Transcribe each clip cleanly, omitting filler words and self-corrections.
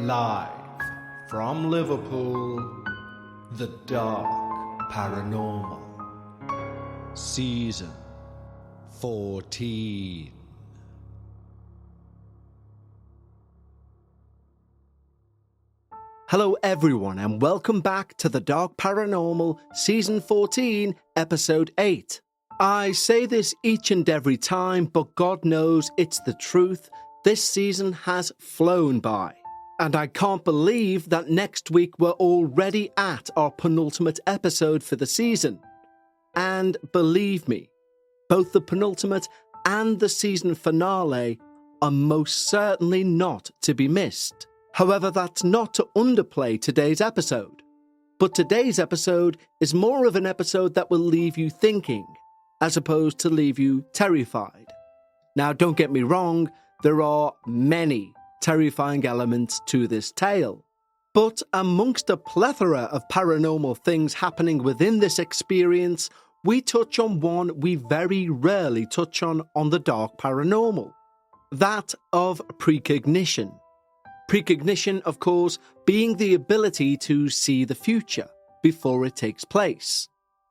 Live from Liverpool, the Dark Paranormal, Season 14. Hello everyone and welcome back to the Dark Paranormal, Season 14, Episode 8. I say this each and every time, but God knows it's the truth. This season has flown by. And I can't believe that next week we're already at our penultimate episode for the season. And believe me, both the penultimate and the season finale are most certainly not to be missed. However, that's not to underplay today's episode. But today's episode is more of an episode that will leave you thinking, as opposed to leave you terrified. Now, don't get me wrong, there are many terrifying elements to this tale. But amongst a plethora of paranormal things happening within this experience, we touch on one we very rarely touch on the Dark Paranormal. That of precognition. Precognition, of course, being the ability to see the future before it takes place.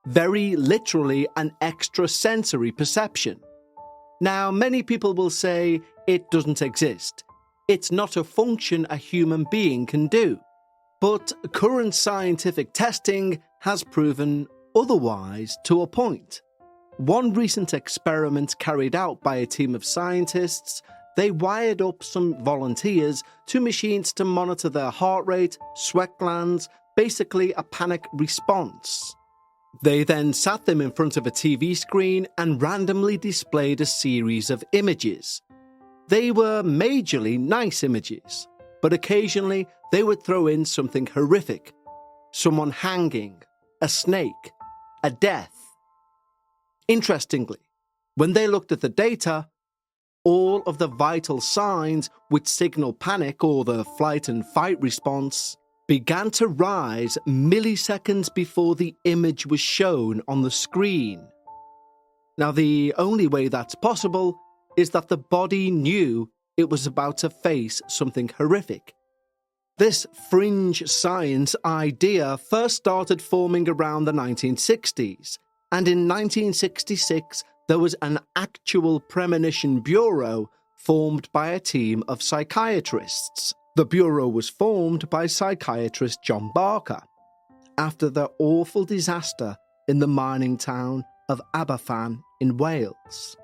Very literally an extrasensory perception. Now, many people will say it doesn't exist. It's not a function a human being can do. But current scientific testing has proven otherwise to a point. One recent experiment carried out by a team of scientists, they wired up some volunteers to machines to monitor their heart rate, sweat glands, basically a panic response. They then sat them in front of a TV screen and randomly displayed a series of images. They were majorly nice images, but occasionally they would throw in something horrific. Someone hanging, a snake, a death. Interestingly, when they looked at the data, all of the vital signs which signal panic or the flight and fight response began to rise milliseconds before the image was shown on the screen. Now, the only way that's possible is that the body knew it was about to face something horrific. This fringe science idea first started forming around the 1960s, and in 1966 there was an actual premonition bureau formed by a team of psychiatrists. The bureau was formed by psychiatrist John Barker after the awful disaster in the mining town of Aberfan in Wales.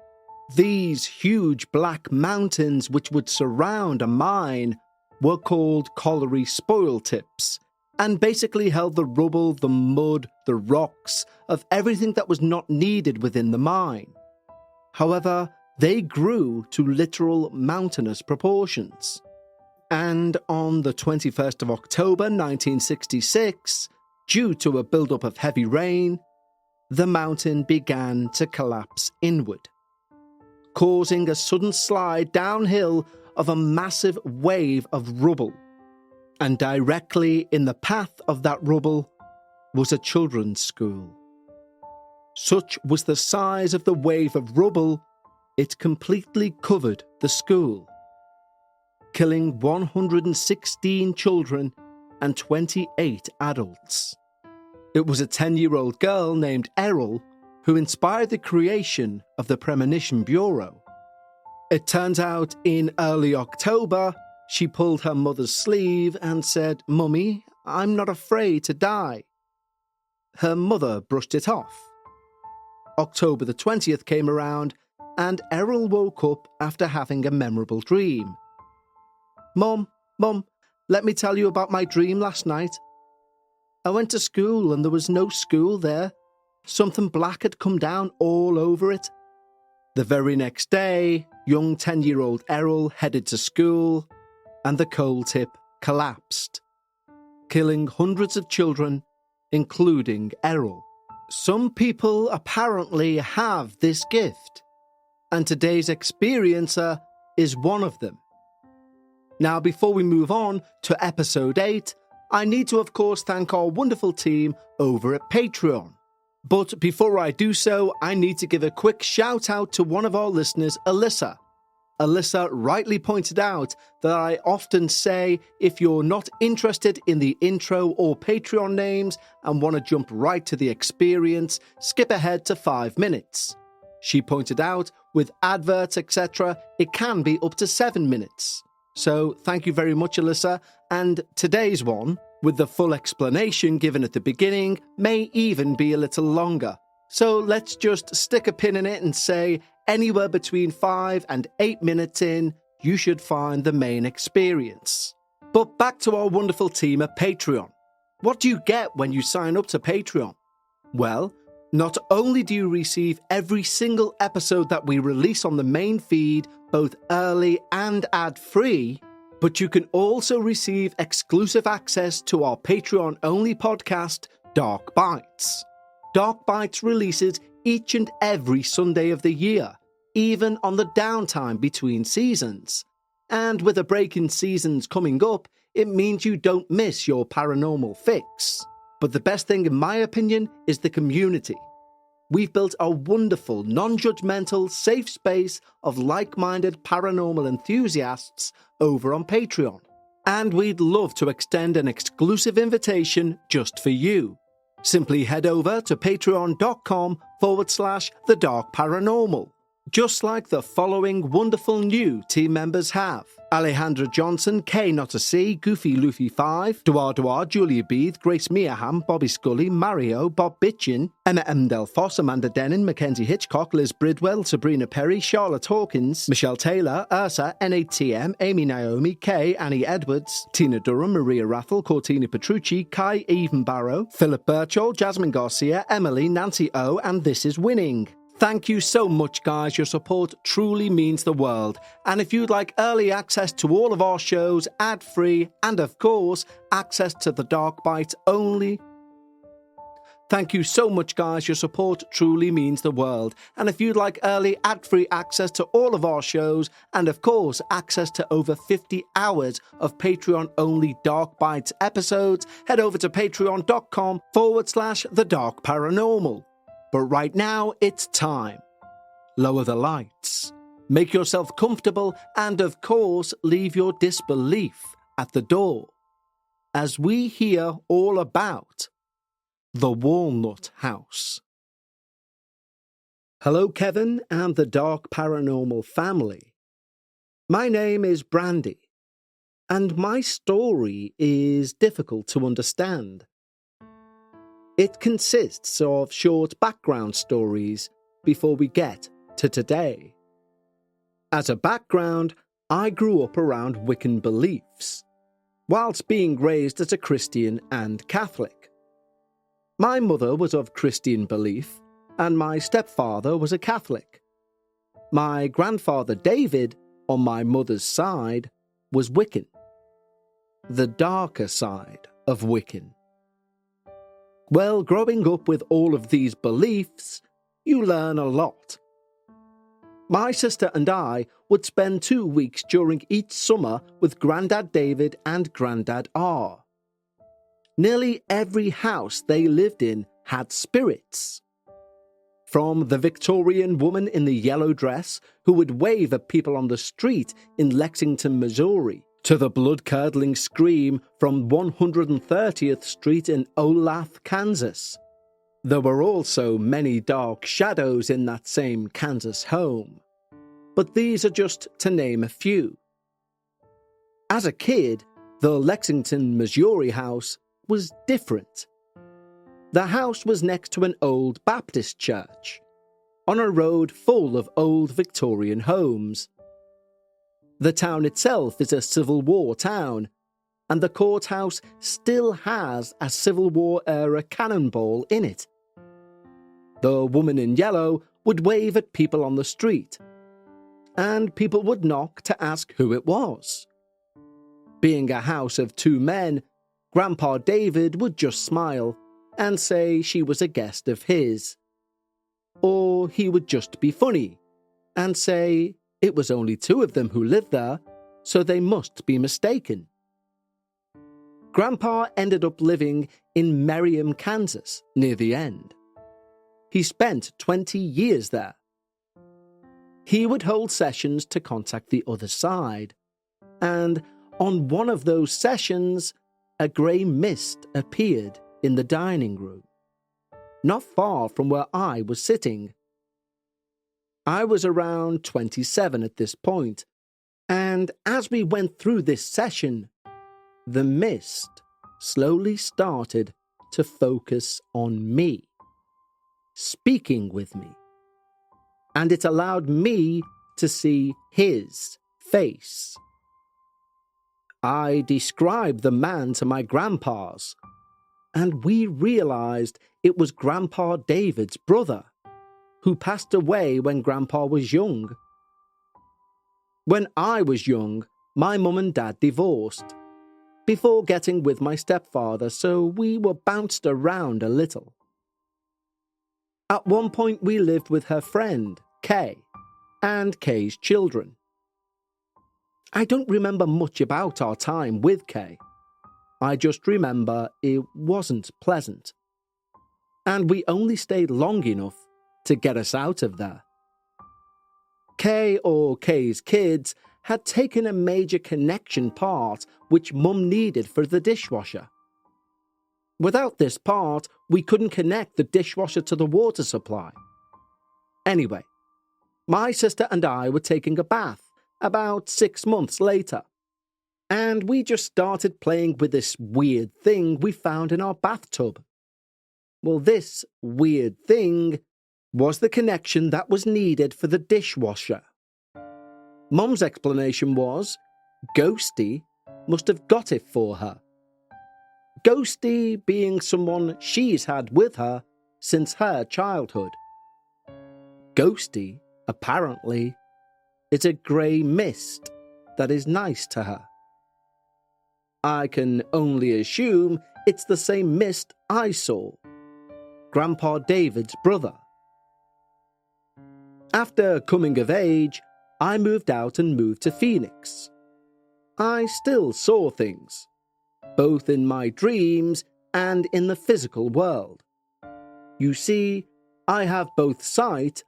These huge black mountains which would surround a mine were called colliery spoil tips and basically held the rubble, the mud, the rocks of everything that was not needed within the mine. However, they grew to literal mountainous proportions. And on the 21st of October 1966, due to a buildup of heavy rain, the mountain began to collapse inward, causing a sudden slide downhill of a massive wave of rubble. And directly in the path of that rubble was a children's school. Such was the size of the wave of rubble, it completely covered the school, killing 116 children and 28 adults. It was a 10-year-old girl named Errol who inspired the creation of the Premonition Bureau. It turns out in early October, she pulled her mother's sleeve and said, "Mummy, I'm not afraid to die." Her mother brushed it off. October the 20th came around and Errol woke up after having a memorable dream. Mum, let me tell you about my dream last night. I went to school and there was no school there. Something black had come down all over it. The very next day, young 10-year-old Errol headed to school and the coal tip collapsed, killing hundreds of children, including Errol. Some people apparently have this gift, and today's experiencer is one of them. Now, before we move on to episode 8, I need to, of course, thank our wonderful team over at Patreon. But before I do so, I need to give a quick shout out to one of our listeners, Alyssa. Alyssa rightly pointed out that I often say if you're not interested in the intro or Patreon names and want to jump right to the experience, skip ahead to 5 minutes. She pointed out with adverts, etc., it can be up to 7 minutes. So thank you very much, Alyssa, and today's one, with the full explanation given at the beginning, may even be a little longer. So let's just stick a pin in it and say anywhere between 5 and 8 minutes in, you should find the main experience. But back to our wonderful team at Patreon. What do you get when you sign up to Patreon? Well, not only do you receive every single episode that we release on the main feed, both early and ad-free, but you can also receive exclusive access to our Patreon-only podcast, Dark Bites. Dark Bites releases each and every Sunday of the year, even on the downtime between seasons. And with a break in seasons coming up, it means you don't miss your paranormal fix. But the best thing, in my opinion, is the community. We've built a wonderful, non-judgmental, safe space of like-minded paranormal enthusiasts over on Patreon. And we'd love to extend an exclusive invitation just for you. Simply head over to patreon.com/The Dark Paranormal. Just like the following wonderful new team members have: Alejandra Johnson, K Not a C, Goofy Luffy 5, Dwar, Julia Beath, Grace Meaham, Bobby Scully, Mario, Bob Bitchin, Emma M. Del Foss, Amanda Denon, Mackenzie Hitchcock, Liz Bridwell, Sabrina Perry, Charlotte Hawkins, Michelle Taylor, Ursa, N8TM, Amy Naomi, Kay, Annie Edwards, Tina Durham, Maria Rathel, Cortina Petrucci, Kai Evenbarrow, Philip Birchall, Jasmine Garcia, Emily, Nancy O, and This Is Winning. Thank you so much, guys. Your support truly means the world. And if you'd like early access to all of our shows, ad-free, and of course, access to the Dark Bites only. Thank you so much, guys. Your support truly means the world. And if you'd like early, ad-free access to all of our shows, and of course, access to over 50 hours of Patreon-only Dark Bites episodes, head over to patreon.com/The Dark Paranormal. But right now, it's time. Lower the lights, make yourself comfortable, and of course, leave your disbelief at the door, as we hear all about the Walnut House. Hello, Kevin and the Dark Paranormal family. My name is Brandy, and my story is difficult to understand. It consists of short background stories before we get to today. As a background, I grew up around Wiccan beliefs, whilst being raised as a Christian and Catholic. My mother was of Christian belief, and my stepfather was a Catholic. My grandfather David, on my mother's side, was Wiccan. The darker side of Wiccan. Well, growing up with all of these beliefs, you learn a lot. My sister and I would spend 2 weeks during each summer with Grandad David and Grandad R. Nearly every house they lived in had spirits. From the Victorian woman in the yellow dress who would wave at people on the street in Lexington, Missouri, to the blood-curdling scream from 130th Street in Olathe, Kansas. There were also many dark shadows in that same Kansas home. But these are just to name a few. As a kid, the Lexington, Missouri house was different. The house was next to an old Baptist church, on a road full of old Victorian homes. The town itself is a Civil War town, and the courthouse still has a Civil War-era cannonball in it. The woman in yellow would wave at people on the street, and people would knock to ask who it was. Being a house of 2 men, Grandpa David would just smile and say she was a guest of his. Or he would just be funny and say it was only 2 of them who lived there, so they must be mistaken. Grandpa ended up living in Merriam, Kansas, near the end. He spent 20 years there. He would hold sessions to contact the other side, and on one of those sessions, a grey mist appeared in the dining room, not far from where I was sitting. I was around 27 at this point, and as we went through this session, the mist slowly started to focus on me, speaking with me, and it allowed me to see his face. I described the man to my grandpas, and we realized it was Grandpa David's brother, who passed away when Grandpa was young. When I was young, my mum and dad divorced, before getting with my stepfather, so we were bounced around a little. At one point we lived with her friend, Kay, and Kay's children. I don't remember much about our time with Kay. I just remember it wasn't pleasant. And we only stayed long enough to get us out of there. Kay, or Kay's kids, had taken a major connection part which Mum needed for the dishwasher. Without this part, we couldn't connect the dishwasher to the water supply. Anyway, my sister and I were taking a bath about 6 months later, and we just started playing with this weird thing we found in our bathtub. Well, this weird thing was the connection that was needed for the dishwasher. Mum's explanation was Ghosty must have got it for her. Ghosty being someone she's had with her since her childhood. Ghosty, apparently, is a grey mist that is nice to her. I can only assume it's the same mist I saw. Grandpa David's brother. After coming of age, I moved out and moved to Phoenix. I still saw things, both in my dreams and in the physical world. You see, I have both sight,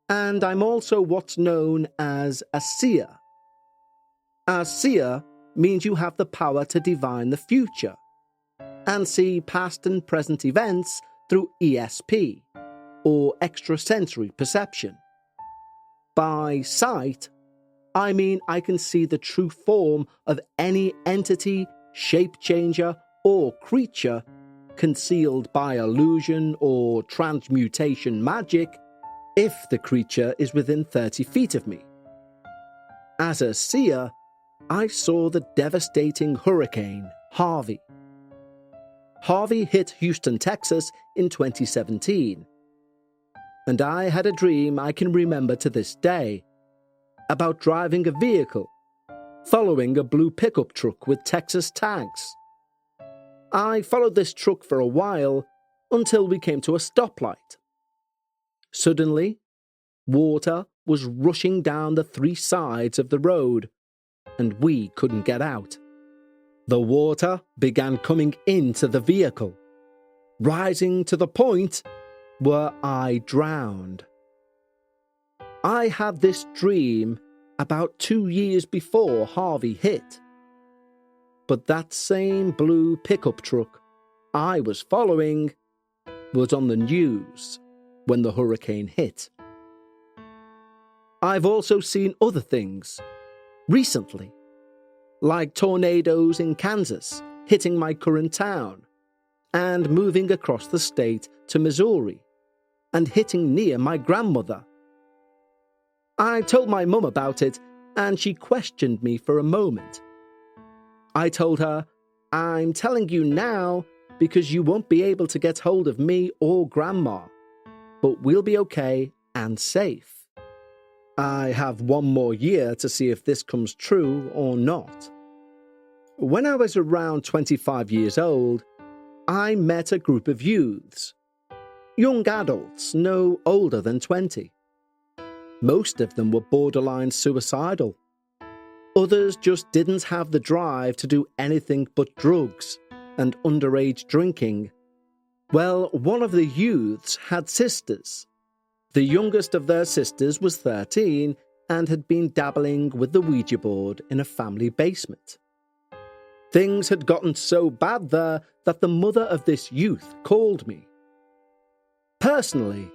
and I'm also what's known as a seer. A seer means you have the power to divine the future and see past and present events through ESP, or extrasensory perception. By sight, I mean I can see the true form of any entity, shape changer, or creature concealed by illusion or transmutation magic if the creature is within 30 feet of me. As a seer, I saw the devastating hurricane Harvey. Harvey hit Houston, Texas in 2017. And I had a dream I can remember to this day about driving a vehicle, following a blue pickup truck with Texas tags. I followed this truck for a while until we came to a stoplight. Suddenly, water was rushing down the 3 sides of the road, and we couldn't get out. The water began coming into the vehicle, rising to the point where I drowned. I had this dream about 2 years before Harvey hit. But that same blue pickup truck I was following was on the news when the hurricane hit. I've also seen other things recently, like tornadoes in Kansas hitting my current town and moving across the state to Missouri and hitting near my grandmother. I told my mum about it and she questioned me for a moment. I told her, I'm telling you now because you won't be able to get hold of me or Grandma, but we'll be okay and safe. I have 1 more year to see if this comes true or not. When I was around 25 years old, I met a group of youths, young adults no older than 20. Most of them were borderline suicidal. Others just didn't have the drive to do anything but drugs and underage drinking. Well, one of the youths had sisters, The youngest of their sisters was 13 and had been dabbling with the Ouija board in a family basement. Things had gotten so bad there that the mother of this youth called me. Personally,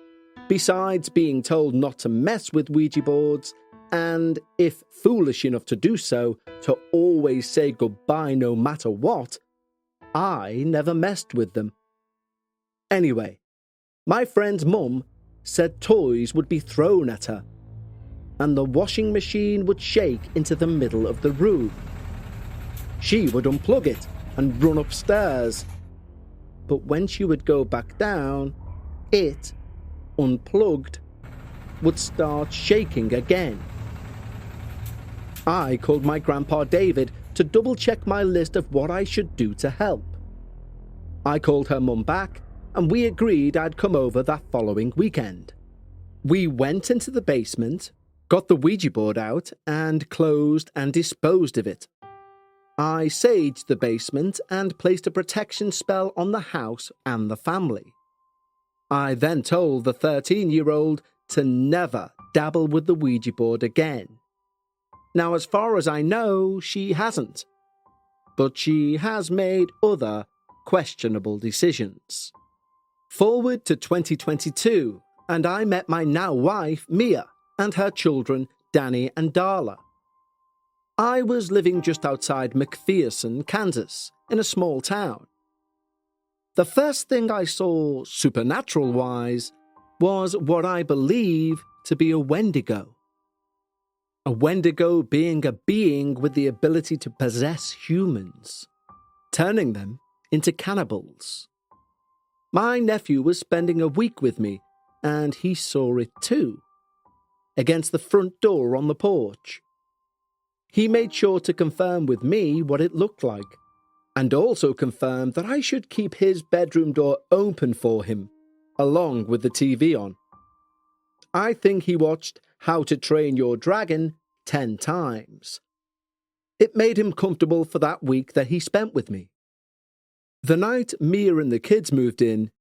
besides being told not to mess with Ouija boards, and if foolish enough to do so, to always say goodbye no matter what, I never messed with them. Anyway, my friend's mum said toys would be thrown at her, and the washing machine would shake into the middle of the room. She would unplug it and run upstairs, but when she would go back down, it, unplugged, would start shaking again. I called my grandpa David to double-check my list of what I should do to help. I called her mum back, and we agreed I'd come over that following weekend. We went into the basement, got the Ouija board out, and closed and disposed of it. I saged the basement and placed a protection spell on the house and the family. I then told the 13-year-old to never dabble with the Ouija board again. Now, as far as I know, she hasn't, but she has made other questionable decisions. Forward to 2022, and I met my now wife, Mia, and her children, Danny and Darla. I was living just outside McPherson, Kansas, in a small town. The first thing I saw, supernatural-wise, was what I believe to be a Wendigo. A Wendigo being a being with the ability to possess humans, turning them into cannibals. My nephew was spending a week with me, and he saw it too, against the front door on the porch. He made sure to confirm with me what it looked like, and also confirmed that I should keep his bedroom door open for him, along with the TV on. I think he watched How to Train Your Dragon 10 times. It made him comfortable for that week that he spent with me. The night Mia and the kids moved in,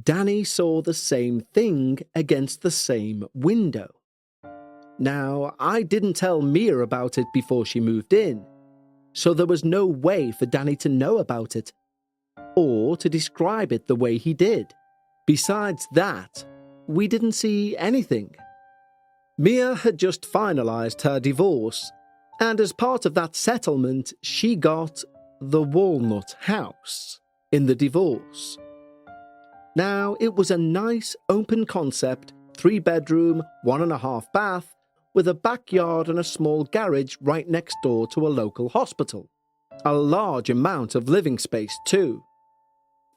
Danny saw the same thing against the same window. Now, I didn't tell Mia about it before she moved in, so there was no way for Danny to know about it, or to describe it the way he did. Besides that, we didn't see anything. Mia had just finalized her divorce, and as part of that settlement, she got the Walnut house in the divorce. Now, it was a nice, open concept, 3-bedroom, 1.5 bath, with a backyard and a small garage right next door to a local hospital. A large amount of living space, too.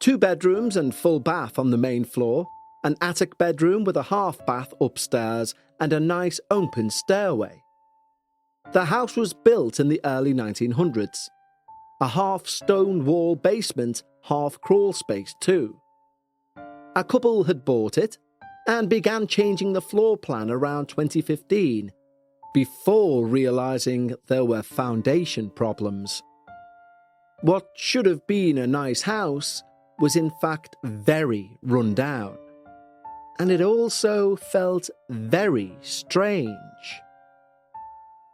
2 bedrooms and full bath on the main floor, an attic bedroom with a half bath upstairs, and a nice open stairway. The house was built in the early 1900s. A half stone wall basement, half crawl space, too. A couple had bought it and began changing the floor plan around 2015, before realizing there were foundation problems. What should have been a nice house was in fact very run down, and it also felt very strange.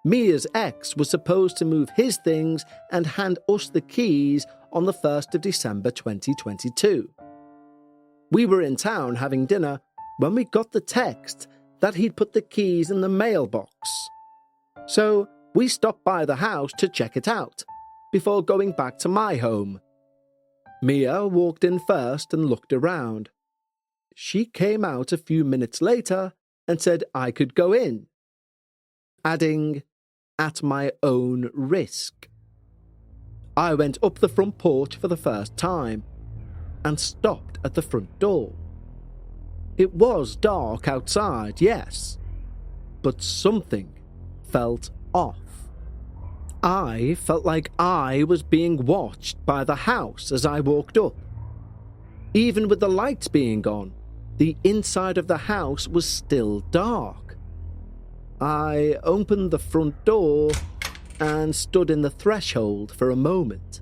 Mia's ex was supposed to move his things and hand us the keys on the 1st of December 2022. We were in town having dinner when we got the text that he'd put the keys in the mailbox. So we stopped by the house to check it out, before going back to my home. Mia walked in first and looked around. She came out a few minutes later and said I could go in, adding, "at my own risk." I went up the front porch for the first time and stopped at the front door. It was dark outside, yes, but something felt off. I felt like I was being watched by the house as I walked up. Even with the lights being on, the inside of the house was still dark. I opened the front door and stood in the threshold for a moment.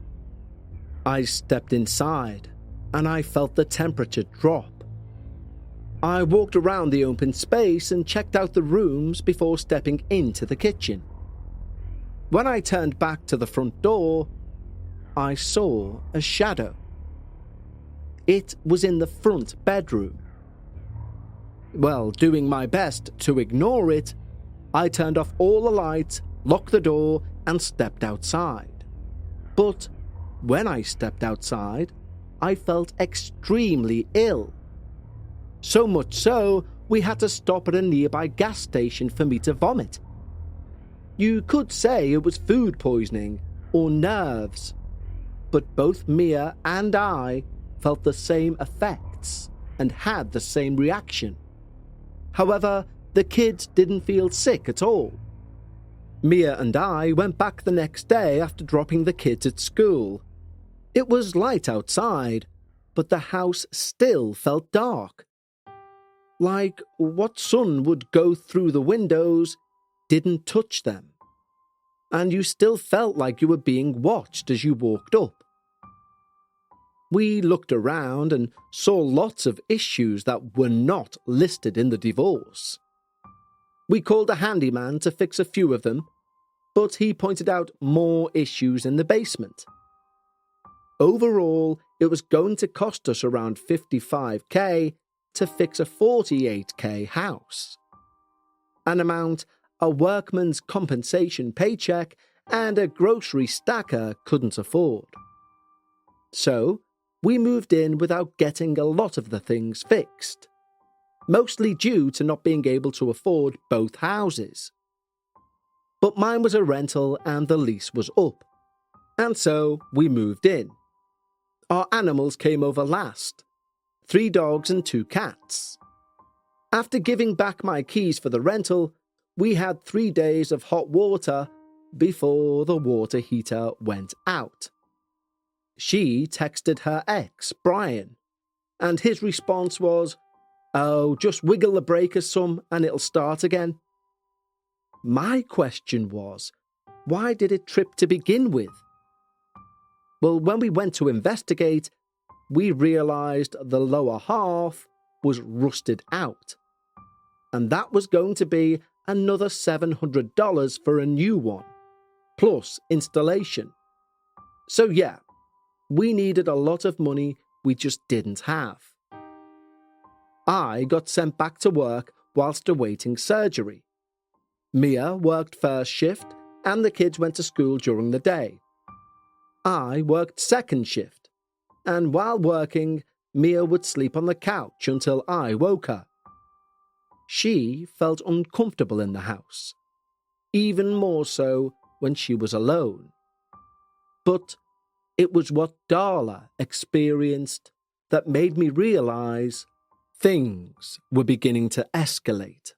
I stepped inside and I felt the temperature drop. I walked around the open space and checked out the rooms before stepping into the kitchen. When I turned back to the front door, I saw a shadow. It was in the front bedroom. Well, doing my best to ignore it, I turned off all the lights, locked the door, and stepped outside. But when I stepped outside, I felt extremely ill. So much so, we had to stop at a nearby gas station for me to vomit. You could say it was food poisoning or nerves, but both Mia and I felt the same effects and had the same reaction. However, the kids didn't feel sick at all. Mia and I went back the next day after dropping the kids at school. It was light outside, but the house still felt dark. Like what sun would go through the windows didn't touch them. And you still felt like you were being watched as you walked up. We looked around and saw lots of issues that were not listed in the divorce. We called a handyman to fix a few of them, but he pointed out more issues in the basement. Overall, it was going to cost us around $55,000 to fix a $48,000 house. An amount a workman's compensation paycheck and a grocery stacker couldn't afford. So, we moved in without getting a lot of the things fixed, mostly due to not being able to afford both houses. But mine was a rental and the lease was up, and so we moved in. Our animals came over last, 3 dogs and 2 cats. After giving back my keys for the rental, we had 3 days of hot water before the water heater went out. She texted her ex, Brian, and his response was, "Oh, just wiggle the breakers some and it'll start again." My question was, why did it trip to begin with? Well, when we went to investigate, we realized the lower half was rusted out, and that was going to be another $700 for a new one, plus installation. So yeah, we needed a lot of money we just didn't have. I got sent back to work whilst awaiting surgery. Mia worked first shift and the kids went to school during the day. I worked second shift, and while working, Mia would sleep on the couch until I woke her. She felt uncomfortable in the house, even more so when she was alone. But it was what Darla experienced that made me realize things were beginning to escalate.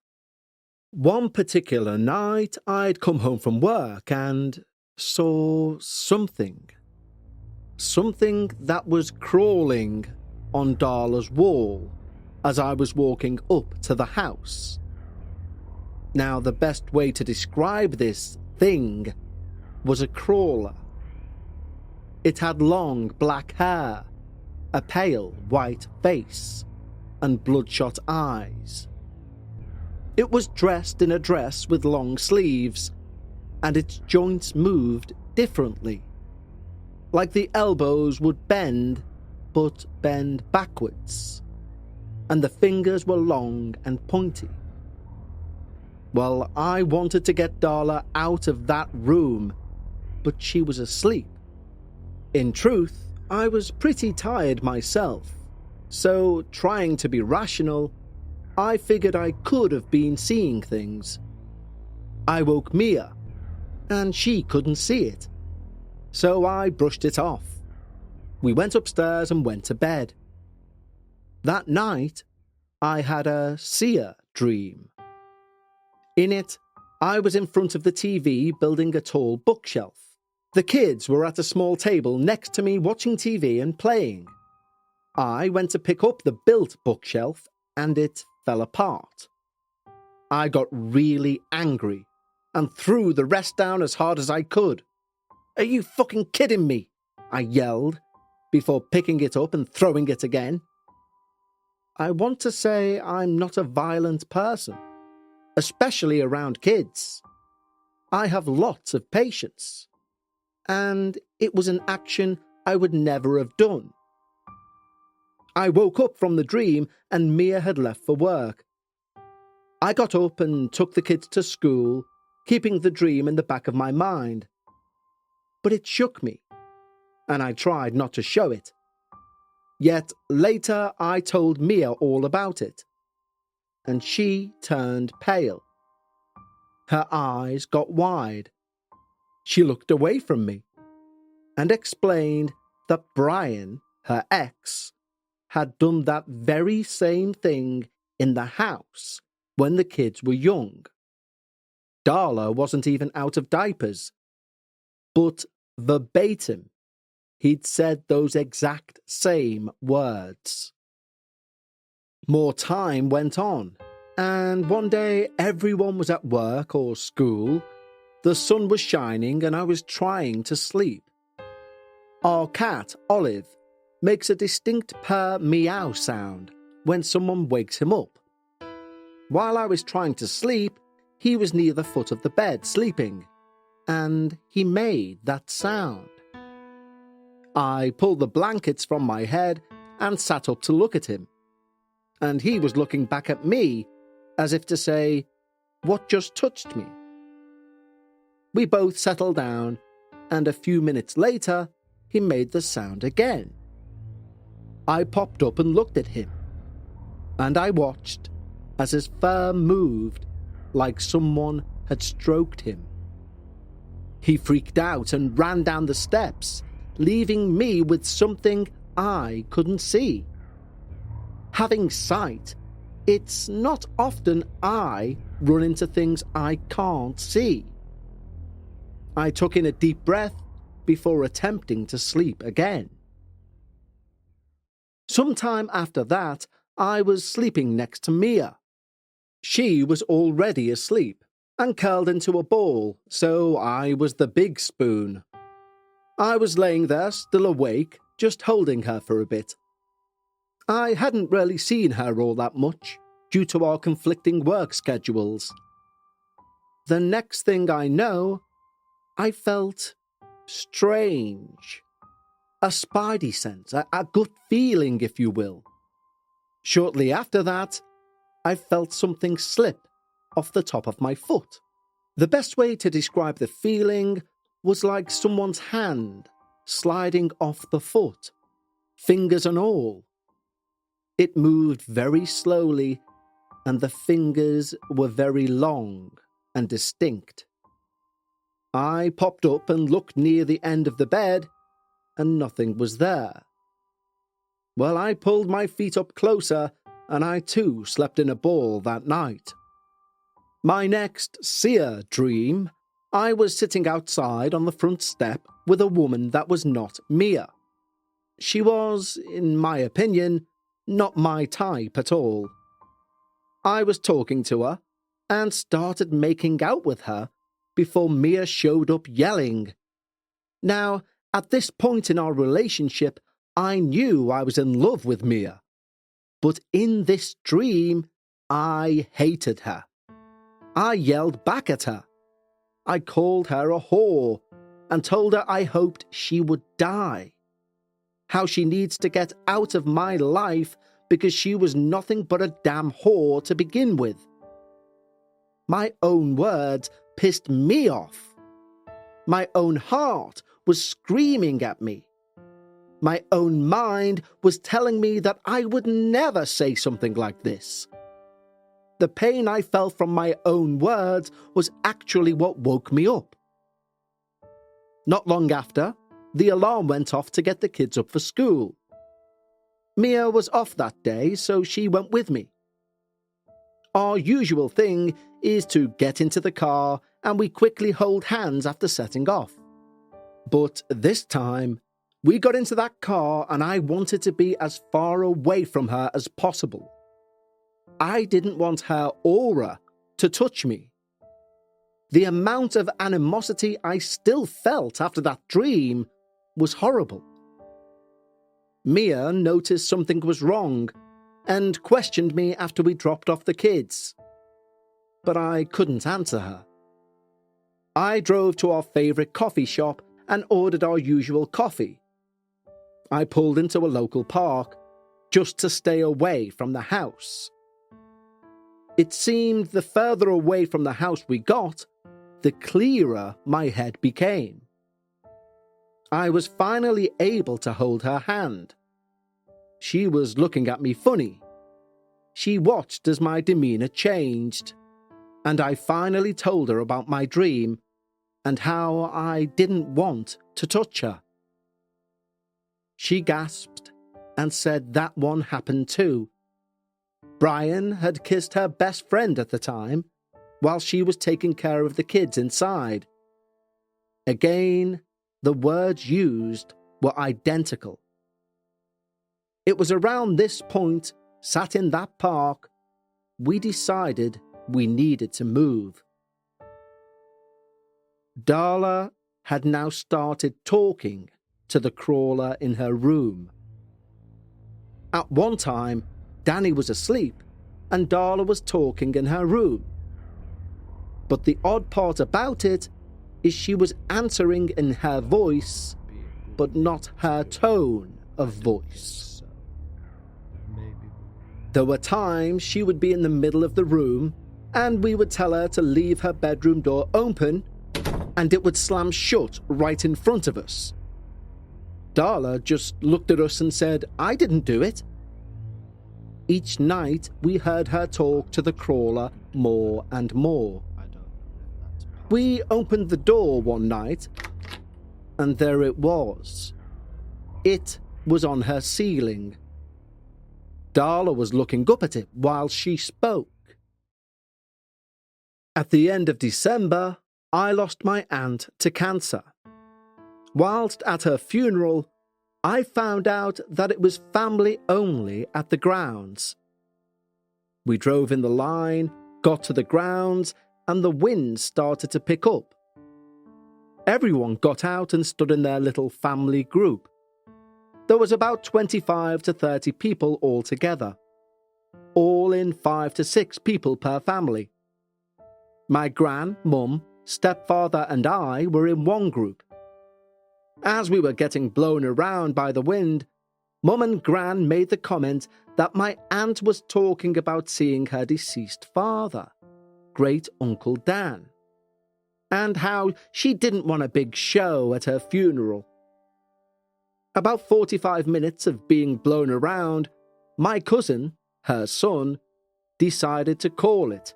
One particular night, I'd come home from work and saw something. Something that was crawling on Darla's wall as I was walking up to the house. Now, the best way to describe this thing was a crawler. It had long black hair, a pale white face, and bloodshot eyes. It was dressed in a dress with long sleeves, and its joints moved differently. Like the elbows would bend, but bend backwards, and the fingers were long and pointy. Well, I wanted to get Darla out of that room, but she was asleep. In truth, I was pretty tired myself, so trying to be rational, I figured I could have been seeing things. I woke Mia, and she couldn't see it, so I brushed it off. We went upstairs and went to bed. That night, I had a seer dream. In it, I was in front of the TV building a tall bookshelf. The kids were at a small table next to me watching TV and playing. I went to pick up the built bookshelf and it fell apart. I got really angry and threw the rest down as hard as I could. "Are you fucking kidding me?" I yelled, before picking it up and throwing it again. I want to say I'm not a violent person, especially around kids. I have lots of patience, and it was an action I would never have done. I woke up from the dream and Mia had left for work. I got up and took the kids to school, keeping the dream in the back of my mind. But it shook me, and I tried not to show it. Yet later I told Mia all about it, and she turned pale. Her eyes got wide. She looked away from me and explained that Brian, her ex, had done that very same thing in the house when the kids were young. Darla wasn't even out of diapers, but verbatim, he'd said those exact same words. More time went on, and one day everyone was at work or school. The sun was shining and I was trying to sleep. Our cat, Olive, makes a distinct purr meow sound when someone wakes him up. While I was trying to sleep, he was near the foot of the bed sleeping, and he made that sound. I pulled the blankets from my head and sat up to look at him, and he was looking back at me as if to say, "What just touched me?" We both settled down, and a few minutes later, he made the sound again. I popped up and looked at him, and I watched as his fur moved like someone had stroked him. He freaked out and ran down the steps, leaving me with something I couldn't see. Having sight, it's not often I run into things I can't see. I took in a deep breath before attempting to sleep again. Sometime after that, I was sleeping next to Mia. She was already asleep and curled into a ball, so I was the big spoon. I was laying there, still awake, just holding her for a bit. I hadn't really seen her all that much, due to our conflicting work schedules. The next thing I know, I felt strange. A spidey sense, a gut feeling, if you will. Shortly after that, I felt something slip off the top of my foot. The best way to describe the feeling was like someone's hand sliding off the foot, fingers and all. It moved very slowly, and the fingers were very long and distinct. I popped up and looked near the end of the bed, and nothing was there. Well, I pulled my feet up closer, and I too slept in a ball that night. My next seer dream, I was sitting outside on the front step with a woman that was not Mia. She was, in my opinion, not my type at all. I was talking to her and started making out with her before Mia showed up yelling. Now, at this point in our relationship, I knew I was in love with Mia. But in this dream, I hated her. I yelled back at her. I called her a whore and told her I hoped she would die. How she needs to get out of my life because she was nothing but a damn whore to begin with. My own words pissed me off. My own heart was screaming at me. My own mind was telling me that I would never say something like this. The pain I felt from my own words was actually what woke me up. Not long after, the alarm went off to get the kids up for school. Mia was off that day, so she went with me. Our usual thing is to get into the car and we quickly hold hands after setting off. But this time, we got into that car and I wanted to be as far away from her as possible. I didn't want her aura to touch me. The amount of animosity I still felt after that dream was horrible. Mia noticed something was wrong and questioned me after we dropped off the kids. But I couldn't answer her. I drove to our favourite coffee shop and ordered our usual coffee. I pulled into a local park just to stay away from the house. It seemed the further away from the house we got, the clearer my head became. I was finally able to hold her hand. She was looking at me funny. She watched as my demeanour changed, and I finally told her about my dream and how I didn't want to touch her. She gasped and said that one happened too. Brian had kissed her best friend at the time, while she was taking care of the kids inside. Again, the words used were identical. It was around this point, sat in that park, we decided we needed to move. Darla had now started talking to the crawler in her room. At one time, Danny was asleep and Darla was talking in her room. But the odd part about it is she was answering in her voice, but not her tone of voice. There were times she would be in the middle of the room and we would tell her to leave her bedroom door open and it would slam shut right in front of us. Darla just looked at us and said, "I didn't do it." Each night we heard her talk to the crawler more and more. We opened the door one night, and there it was. It was on her ceiling. Darla was looking up at it while she spoke. At the end of December, I lost my aunt to cancer. Whilst at her funeral, I found out that it was family only at the grounds. We drove in the line, got to the grounds, and the wind started to pick up. Everyone got out and stood in their little family group. There was about 25 to 30 people all together, all in 5 to 6 people per family. My gran, mum, stepfather and I were in one group. As we were getting blown around by the wind, Mum and Gran made the comment that my aunt was talking about seeing her deceased father, Great Uncle Dan, and how she didn't want a big show at her funeral. About 45 minutes of being blown around, my cousin, her son, decided to call it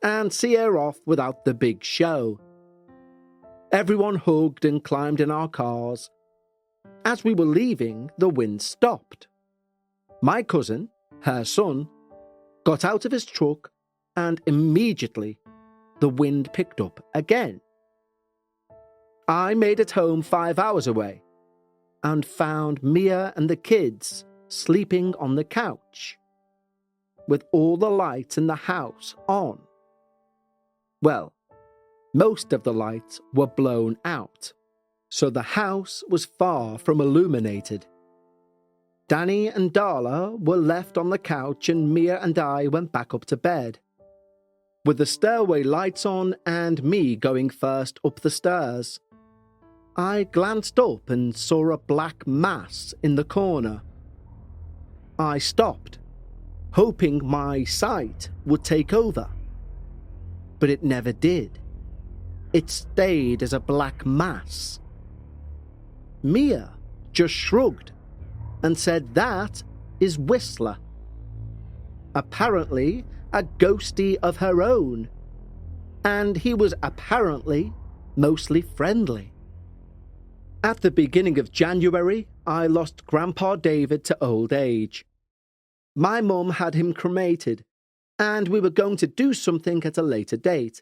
and see her off without the big show. Everyone hugged and climbed in our cars. As we were leaving, the wind stopped. My cousin, her son, got out of his truck and immediately the wind picked up again. I made it home 5 hours away and found Mia and the kids sleeping on the couch with all the lights in the house on. Well, most of the lights were blown out, so the house was far from illuminated. Danny and Darla were left on the couch and Mia and I went back up to bed. With the stairway lights on and me going first up the stairs, I glanced up and saw a black mass in the corner. I stopped, hoping my sight would take over. But it never did. It stayed as a black mass. Mia just shrugged and said that is Whistler. Apparently a ghostie of her own, and he was apparently mostly friendly. At the beginning of January, I lost Grandpa David to old age. My mum had him cremated, and we were going to do something at a later date.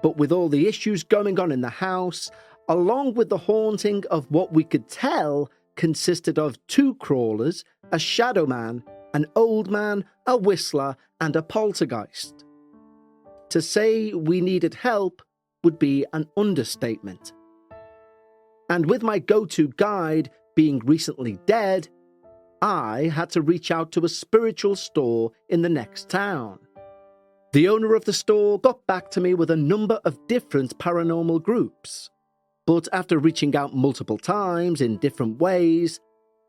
But with all the issues going on in the house, along with the haunting of what we could tell consisted of 2 crawlers, a shadow man, an old man, a whistler, and a poltergeist. To say we needed help would be an understatement. And with my go-to guide being recently dead, I had to reach out to a spiritual store in the next town. The owner of the store got back to me with a number of different paranormal groups, but after reaching out multiple times in different ways,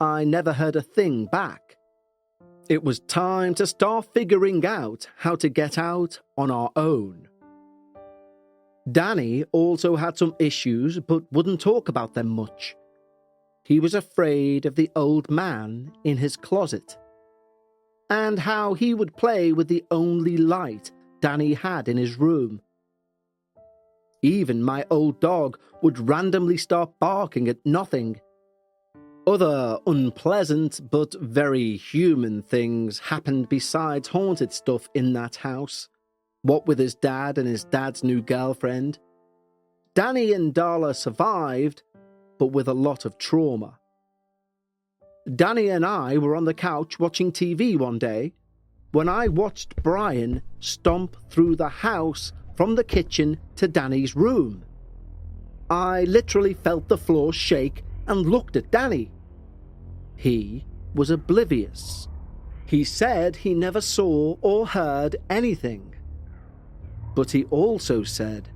I never heard a thing back. It was time to start figuring out how to get out on our own. Danny also had some issues but wouldn't talk about them much. He was afraid of the old man in his closet, and how he would play with the only light Danny had in his room. Even my old dog would randomly start barking at nothing. Other unpleasant but very human things happened besides haunted stuff in that house. What with his dad and his dad's new girlfriend. Danny and Darla survived, but with a lot of trauma. Danny and I were on the couch watching TV one day when I watched Brian stomp through the house from the kitchen to Danny's room. I literally felt the floor shake and looked at Danny. He was oblivious. He said he never saw or heard anything. But he also said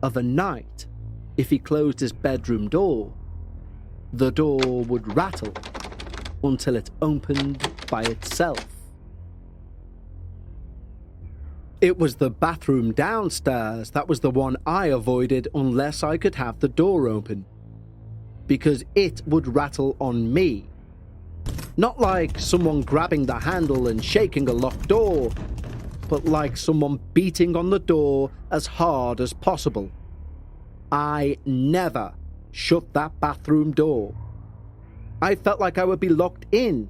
of a night, if he closed his bedroom door, the door would rattle until it opened by itself. It was the bathroom downstairs that was the one I avoided unless I could have the door open, because it would rattle on me. Not like someone grabbing the handle and shaking a locked door, but like someone beating on the door as hard as possible. I never shut that bathroom door. I felt like I would be locked in.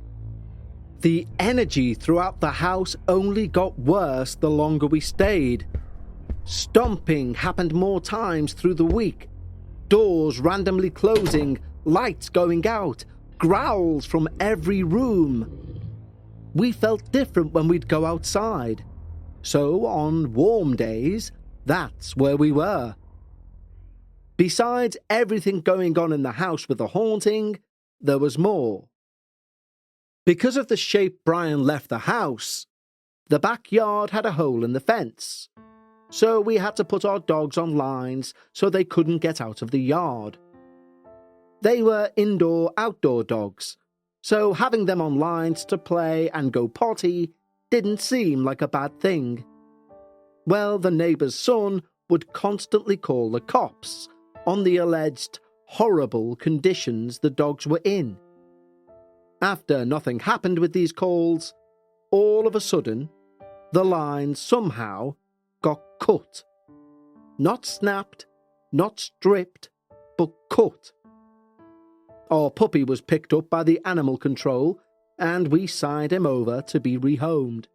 The energy throughout the house only got worse the longer we stayed. Stomping happened more times through the week. Doors randomly closing, lights going out, growls from every room. We felt different when we'd go outside. So on warm days, that's where we were. Besides everything going on in the house with the haunting, there was more. Because of the shape Brian left the house, the backyard had a hole in the fence. So we had to put our dogs on lines so they couldn't get out of the yard. They were indoor-outdoor dogs, so having them on lines to play and go potty didn't seem like a bad thing. Well, the neighbour's son would constantly call the cops on the alleged horrible conditions the dogs were in. After nothing happened with these calls, all of a sudden, the line somehow got cut. Not snapped, not stripped, but cut. Our puppy was picked up by the animal control and we signed him over to be rehomed.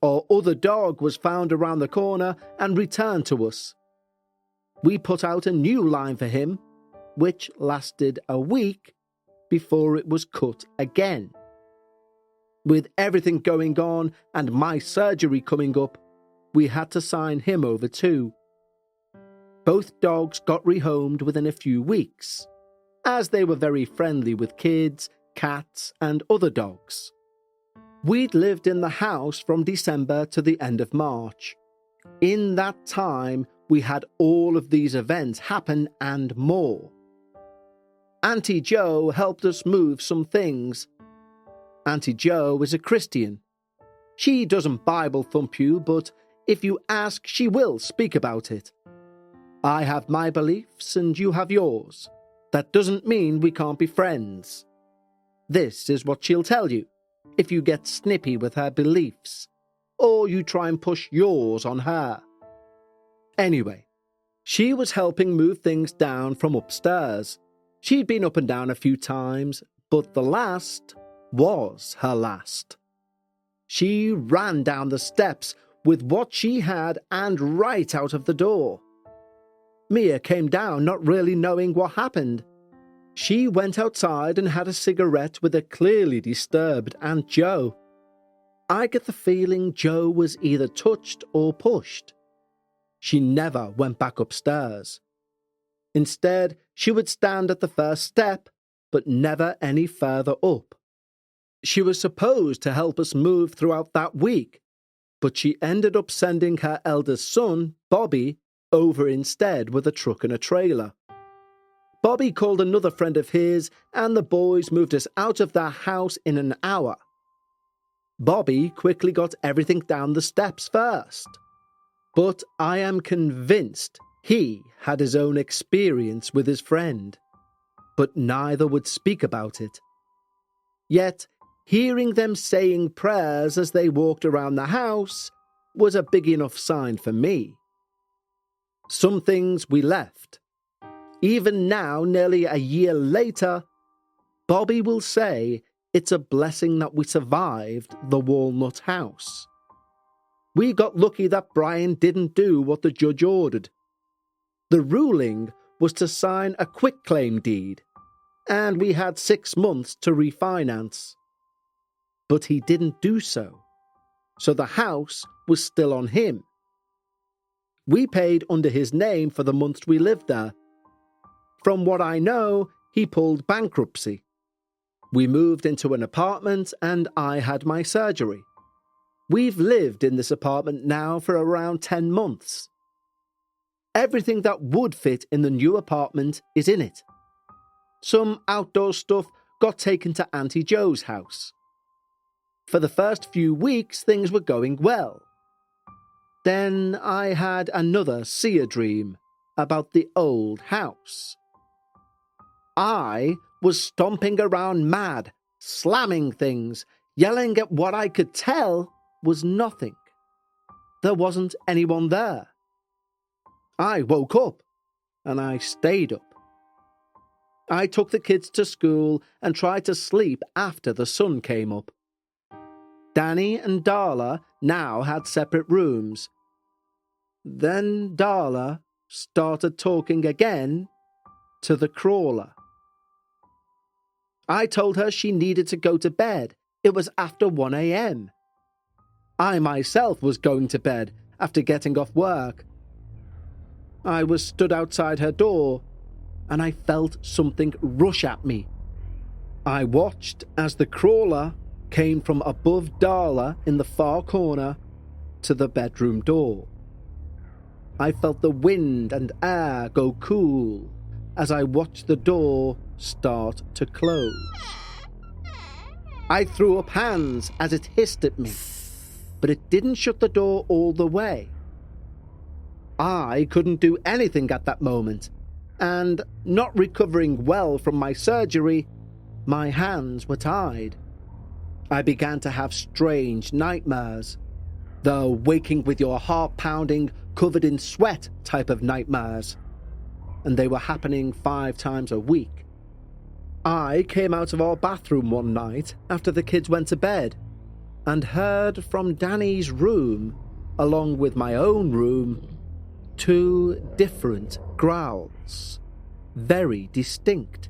Our other dog was found around the corner and returned to us. We put out a new line for him, which lasted a week before it was cut again. With everything going on and my surgery coming up, we had to sign him over too. Both dogs got rehomed within a few weeks, as they were very friendly with kids, cats, and other dogs. We'd lived in the house from December to the end of March. In that time, we had all of these events happen and more. Auntie Jo helped us move some things. Auntie Jo is a Christian. She doesn't Bible thump you, but if you ask, she will speak about it. I have my beliefs and you have yours. That doesn't mean we can't be friends. This is what she'll tell you if you get snippy with her beliefs, or you try and push yours on her. Anyway, she was helping move things down from upstairs. She'd been up and down a few times, but the last was her last. She ran down the steps with what she had and right out of the door. Mia came down not really knowing what happened. She went outside and had a cigarette with a clearly disturbed Aunt Jo. I get the feeling Jo was either touched or pushed. She never went back upstairs. Instead, she would stand at the first step, but never any further up. She was supposed to help us move throughout that week, but she ended up sending her eldest son, Bobby, over instead with a truck and a trailer. Bobby called another friend of his, and the boys moved us out of their house in an hour. Bobby quickly got everything down the steps first. But I am convinced he had his own experience with his friend, but neither would speak about it. Yet, hearing them saying prayers as they walked around the house was a big enough sign for me. Some things we left. Even now, nearly a year later, Bobby will say it's a blessing that we survived the Walnut house. We got lucky that Brian didn't do what the judge ordered. The ruling was to sign a quitclaim deed, and we had 6 months to refinance. But he didn't do so, so the house was still on him. We paid under his name for the months we lived there. From what I know, he pulled bankruptcy. We moved into an apartment and I had my surgery. We've lived in this apartment now for around 10 months. Everything that would fit in the new apartment is in it. Some outdoor stuff got taken to Auntie Joe's house. For the first few weeks, things were going well. Then I had another seer dream about the old house. I was stomping around mad, slamming things, yelling at what I could tell was nothing. There wasn't anyone there. I woke up, and I stayed up. I took the kids to school and tried to sleep after the sun came up. Danny and Darla now had separate rooms. Then Darla started talking again to the crawler. I told her she needed to go to bed. It was after 1 a.m. I myself was going to bed after getting off work. I was stood outside her door, and I felt something rush at me. I watched as the crawler came from above Darla in the far corner to the bedroom door. I felt the wind and air go cool as I watched the door start to close. I threw up hands as it hissed at me, but it didn't shut the door all the way. I couldn't do anything at that moment, and not recovering well from my surgery, my hands were tied. I began to have strange nightmares, the waking with your heart pounding, covered in sweat type of nightmares, and they were happening 5 times a week. I came out of our bathroom one night after the kids went to bed and heard from Danny's room, along with my own room, 2 different growls, very distinct.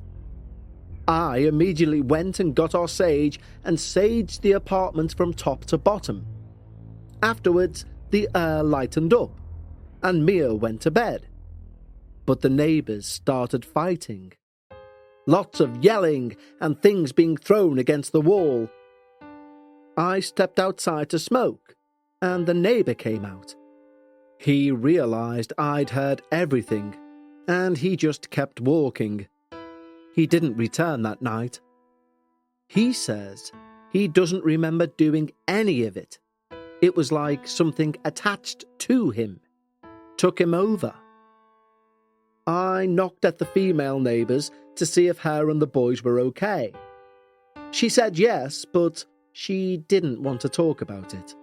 I immediately went and got our sage and saged the apartment from top to bottom. Afterwards, the air lightened up, and Mia went to bed. But the neighbours started fighting. Lots of yelling and things being thrown against the wall. I stepped outside to smoke, and the neighbour came out. He realised I'd heard everything, and he just kept walking. He didn't return that night. He says he doesn't remember doing any of it. It was like something attached to him, took him over. I knocked at the female neighbours to see if her and the boys were okay. She said yes, but she didn't want to talk about it.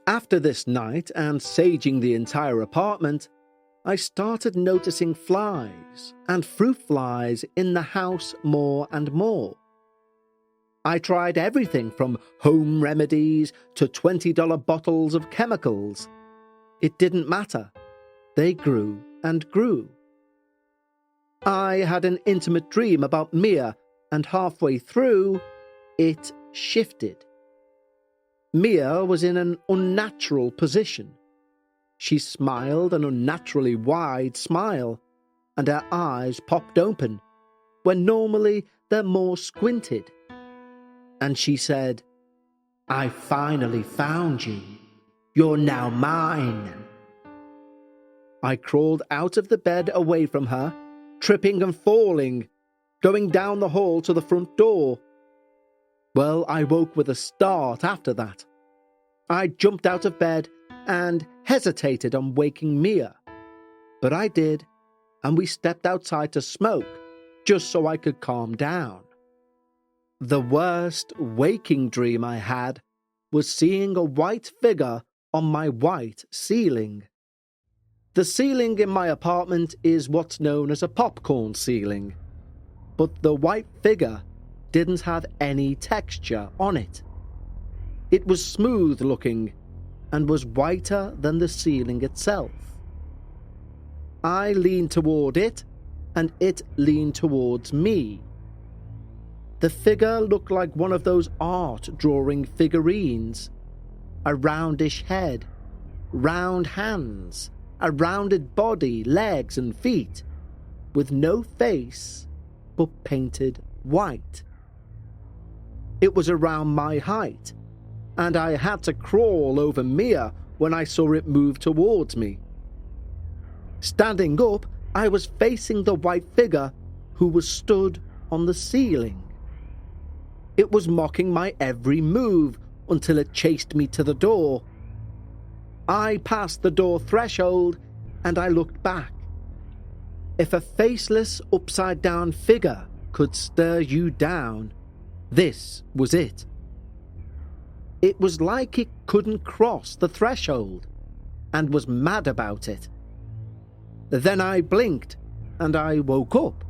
After this night and saging the entire apartment, I started noticing flies and fruit flies in the house more and more. I tried everything from home remedies to $20 bottles of chemicals. It didn't matter. They grew and grew. I had an intimate dream about Mia, and halfway through, it shifted. Mia was in an unnatural position. She smiled an unnaturally wide smile, and her eyes popped open, when normally they're more squinted. and she said, "I finally found you. You're now mine." I crawled out of the bed away from her, tripping and falling, going down the hall to the front door. Well, I woke with a start after that. I jumped out of bed and hesitated on waking Mia. But I did, and we stepped outside to smoke, just so I could calm down. The worst waking dream I had was seeing a white figure on my white ceiling. The ceiling in my apartment is what's known as a popcorn ceiling, but the white figure didn't have any texture on it. It was smooth looking and was whiter than the ceiling itself. I leaned toward it, and it leaned towards me. The figure looked like one of those art drawing figurines. A roundish head, round hands, a rounded body, legs and feet, with no face but painted white. It was around my height, and I had to crawl over Mia when I saw it move towards me. Standing up, I was facing the white figure who was stood on the ceiling. It was mocking my every move until it chased me to the door. I passed the door threshold and I looked back. If a faceless, upside-down figure could stare you down, this was it. It was like it couldn't cross the threshold and was mad about it. Then I blinked and I woke up.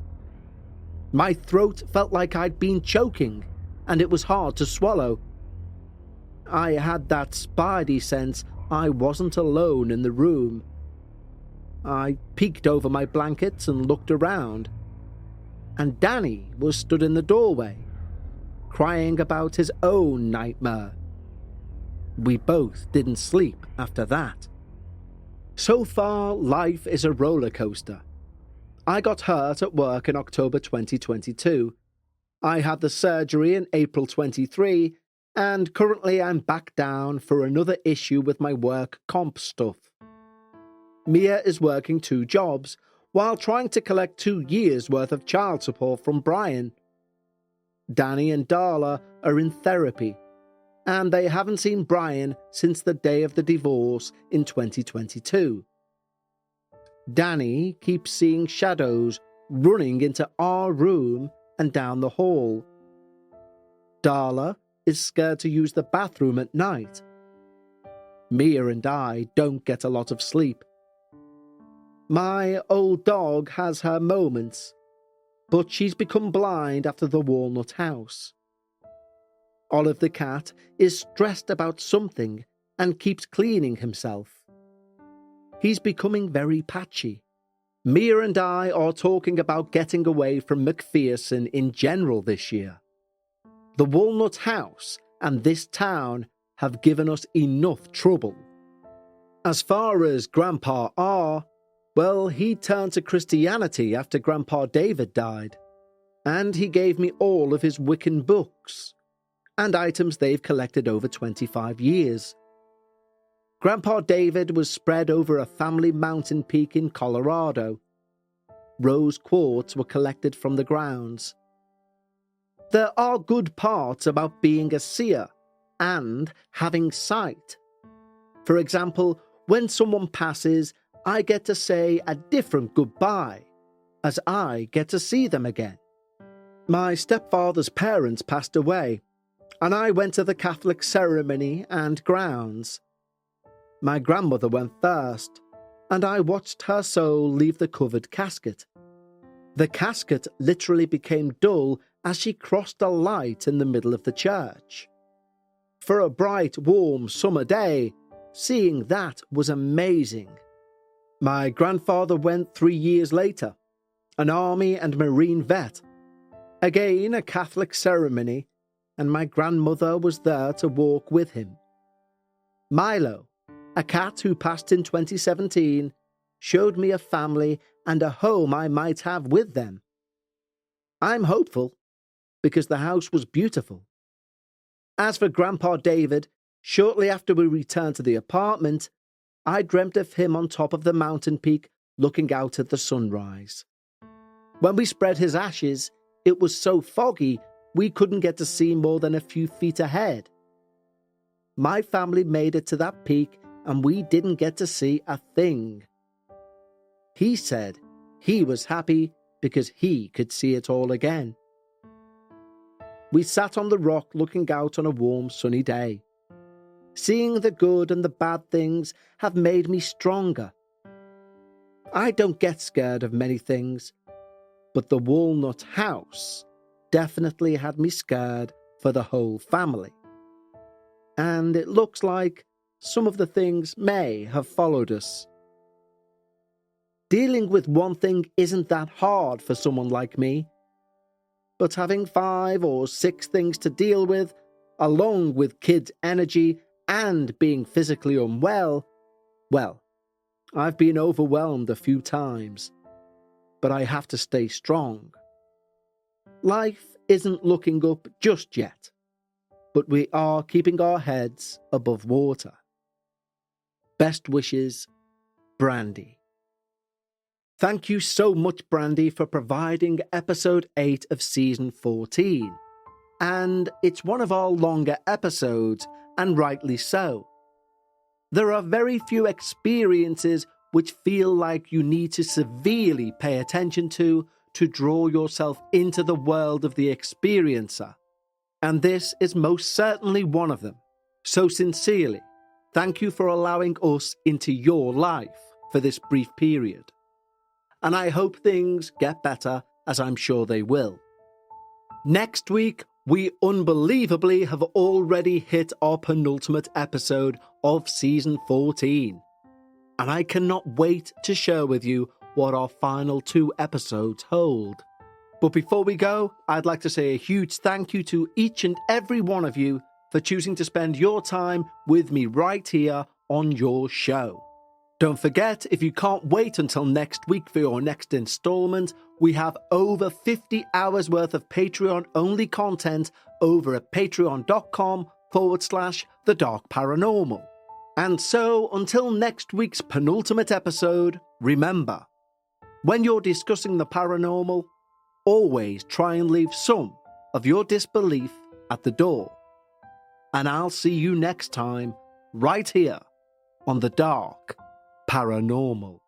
My throat felt like I'd been choking and it was hard to swallow. I had that spidey sense I wasn't alone in the room. I peeked over my blankets and looked around, and Danny was stood in the doorway, crying about his own nightmare. We both didn't sleep after that. So far, life is a roller coaster. I got hurt at work in October 2022. I had the surgery in April 23, and currently I'm back down for another issue with my work comp stuff. Mia is working 2 jobs while trying to collect 2 years' worth of child support from Brian. Danny and Darla are in therapy, and they haven't seen Brian since the day of the divorce in 2022. Danny keeps seeing shadows running into our room and down the hall. Darla is scared to use the bathroom at night. Mia and I don't get a lot of sleep. My old dog has her moments, but she's become blind after the Walnut house. Olive the cat is stressed about something and keeps cleaning himself. He's becoming very patchy. Mia and I are talking about getting away from McPherson in general this year. The Walnut house and this town have given us enough trouble. As far as Grandpa R, well, he turned to Christianity after Grandpa David died, and he gave me all of his Wiccan books and items they've collected over 25 years. Grandpa David was spread over a family mountain peak in Colorado. Rose quartz were collected from the grounds. There are good parts about being a seer and having sight. For example, when someone passes, I get to say a different goodbye, as I get to see them again. My stepfather's parents passed away, and I went to the Catholic ceremony and grounds. My grandmother went first, and I watched her soul leave the covered casket. The casket literally became dull as she crossed a light in the middle of the church. For a bright, warm summer day, seeing that was amazing. My grandfather went 3 years later, an Army and Marine vet. Again, a Catholic ceremony, and my grandmother was there to walk with him. Milo, a cat who passed in 2017, showed me a family and a home I might have with them. I'm hopeful, because the house was beautiful. As for Grandpa David, shortly after we returned to the apartment, I dreamt of him on top of the mountain peak looking out at the sunrise. When we spread his ashes, it was so foggy we couldn't get to see more than a few feet ahead. My family made it to that peak and we didn't get to see a thing. He said he was happy because he could see it all again. We sat on the rock looking out on a warm sunny day. Seeing the good and the bad things have made me stronger. I don't get scared of many things, but the Walnut house definitely had me scared for the whole family. And it looks like some of the things may have followed us. Dealing with one thing isn't that hard for someone like me, but having 5 or 6 things to deal with, along with kids' energy and being physically unwell, well, I've been overwhelmed a few times, but I have to stay strong. Life isn't looking up just yet, but we are keeping our heads above water. Best wishes, Brandy. Thank you so much, Brandy, for providing episode 8 of season 14. And it's one of our longer episodes, and rightly so. There are very few experiences which feel like you need to severely pay attention to draw yourself into the world of the experiencer. And this is most certainly one of them. So sincerely, thank you for allowing us into your life for this brief period. And I hope things get better, as I'm sure they will. Next week, we unbelievably have already hit our penultimate episode of season 14. And I cannot wait to share with you what our final 2 episodes hold. But before we go, I'd like to say a huge thank you to each and every one of you for choosing to spend your time with me right here on your show. Don't forget, if you can't wait until next week for your next installment, we have over 50 hours worth of Patreon-only content over at patreon.com/The Dark Paranormal. And so, until next week's penultimate episode, remember, when you're discussing the paranormal, always try and leave some of your disbelief at the door. And I'll see you next time, right here on The Dark Paranormal.